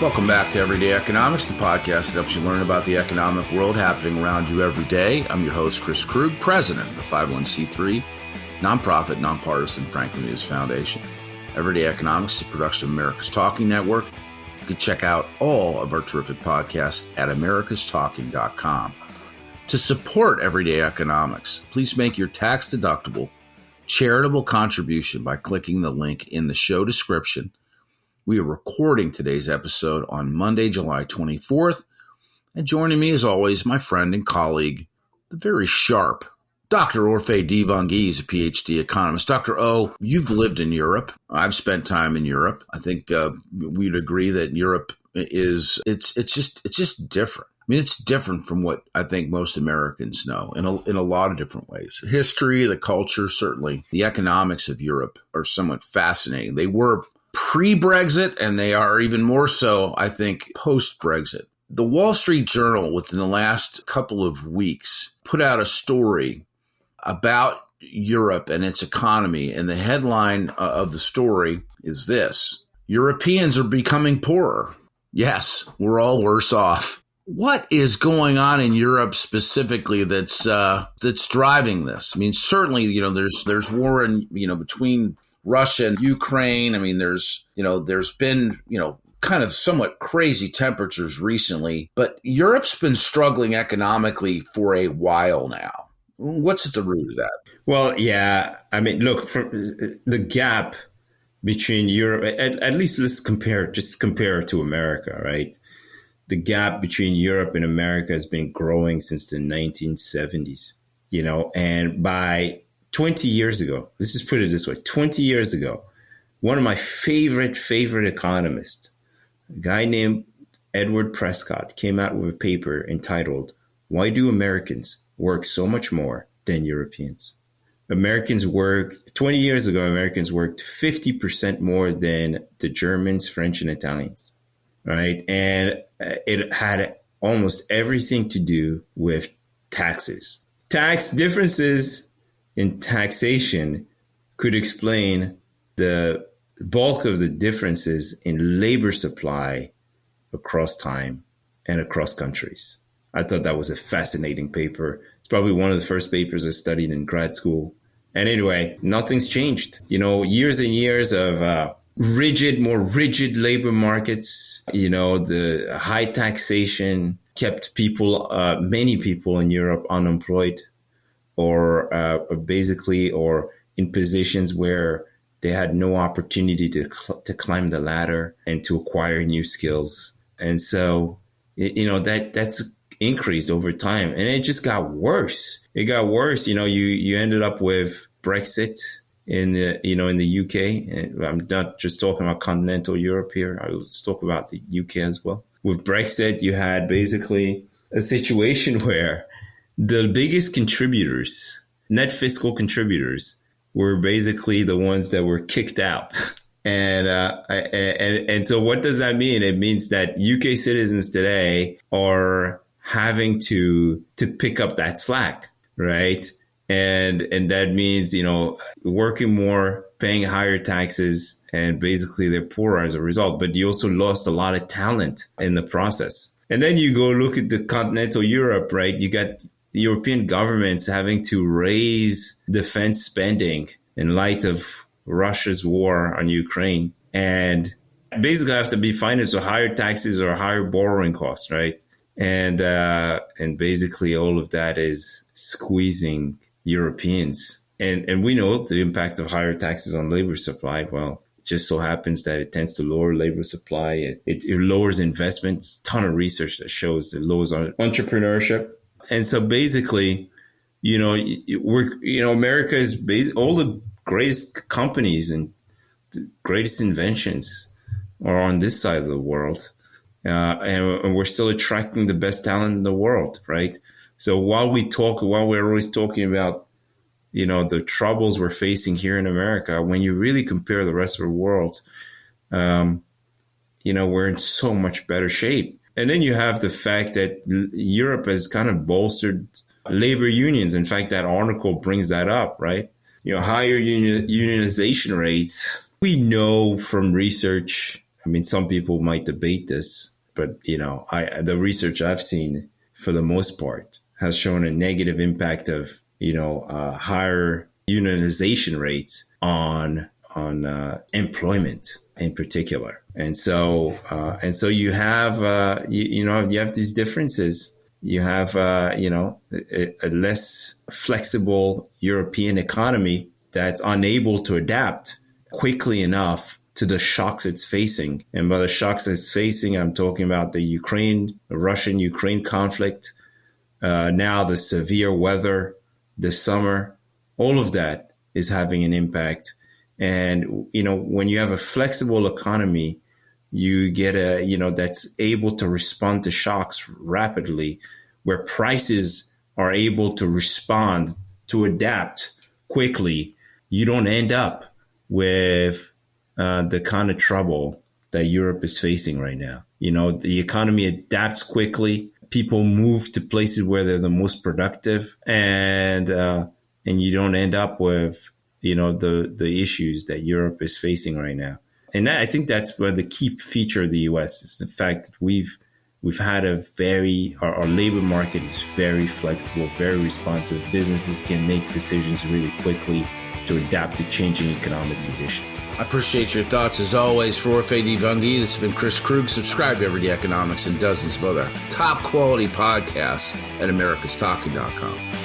Welcome back to Everyday Economics, the podcast that helps you learn about the economic world happening around you every day. I'm your host, Chris Krug, president of the 501c3 nonprofit, nonpartisan Franklin News Foundation. Everyday Economics is a production of America's Talking Network. You can check out all of our terrific podcasts at americastalking.com. To support Everyday Economics, please make your tax-deductible charitable contribution by clicking the link in the show description. We are recording today's episode on Monday, July 24th. And joining me, as always, my friend and colleague, the very sharp Dr. Orphe Divounguy is a PhD economist. Dr. O, you've lived in Europe. I've spent time in Europe. I think we'd agree that Europe it's just different. I mean, it's different from what I think most Americans know in a lot of different ways. History, the culture, certainly the economics of Europe are somewhat fascinating. They were pre-Brexit, and they are even more so, I think, post-Brexit. The Wall Street Journal, within the last couple of weeks, put out a story about Europe and its economy, and the headline of the story is this: Europeans are becoming poorer. Yes, we're all worse off. What is going on in Europe specifically that's driving this? I mean, certainly, there's war between Russia and Ukraine. I mean, there's been, kind of somewhat crazy temperatures recently, but Europe's been struggling economically for a while now. What's at the root of that? Well, yeah. I mean, look, for the gap between Europe, at least let's compare to America, right? The gap between Europe and America has been growing since the 1970s, and by 20 years ago, let's just put it this way, 20 years ago, one of my favorite economists, a guy named Edward Prescott, came out with a paper entitled, "Why Do Americans Work So Much More Than Europeans?" 20 years ago, Americans worked 50% more than the Germans, French, and Italians, right? And it had almost everything to do with taxes. Tax differences in taxation could explain the bulk of the differences in labor supply across time and across countries. I thought that was a fascinating paper. It's probably one of the first papers I studied in grad school. And anyway, nothing's changed. Years and years of more rigid labor markets, the high taxation kept many people in Europe unemployed, or in positions where they had no opportunity to climb the ladder and to acquire new skills. And so, that's increased over time, and it just got worse. It got worse. You ended up with Brexit in the UK. And I'm not just talking about continental Europe here. Let's talk about the UK as well. With Brexit, you had basically a situation where the biggest contributors, net fiscal contributors, were basically the ones that were kicked out. And so what does that mean? It means that UK citizens today are having to pick up that slack, right? And that means, working more, paying higher taxes, and basically they're poorer as a result. But you also lost a lot of talent in the process. And then you go look at the continental Europe, right? You got European governments having to raise defense spending in light of Russia's war on Ukraine, and basically have to be financed with higher taxes or higher borrowing costs, right? And basically all of that is squeezing Europeans. And we know the impact of higher taxes on labor supply. Well, it just so happens that it tends to lower labor supply. It lowers investments. Ton of research that shows it lowers entrepreneurship. And so basically, America is all the greatest companies and the greatest inventions are on this side of the world. And we're still attracting the best talent in the world, right? So while we're always talking about, the troubles we're facing here in America, when you really compare the rest of the world, we're in so much better shape. And then you have the fact that Europe has kind of bolstered labor unions. In fact, that article brings that up, right? Higher unionization rates. We know from research I mean, some people might debate this, but the research I've seen, for the most part, has shown a negative impact of higher unionization rates on employment in particular. And so you have you have these differences. You have a less flexible European economy that's unable to adapt quickly enough to the shocks it's facing. And by the shocks it's facing, I'm talking about the Russian-Ukraine conflict, now the severe weather this summer. All of that is having an impact. And, when you have a flexible economy, you get that's able to respond to shocks rapidly, where prices are able to respond, to adapt quickly. You don't end up with the kind of trouble that Europe is facing right now. The economy adapts quickly. People move to places where they're the most productive, and you don't end up with, the issues that Europe is facing right now. And I think that's where the key feature of the U.S. is the fact that we've had our labor market is very flexible, very responsive. Businesses can make decisions really quickly to adapt to changing economic conditions. I appreciate your thoughts as always. For Orphe Divounguy, this has been Chris Krug. Subscribe to Everyday Economics and dozens of other top quality podcasts at americastalking.com.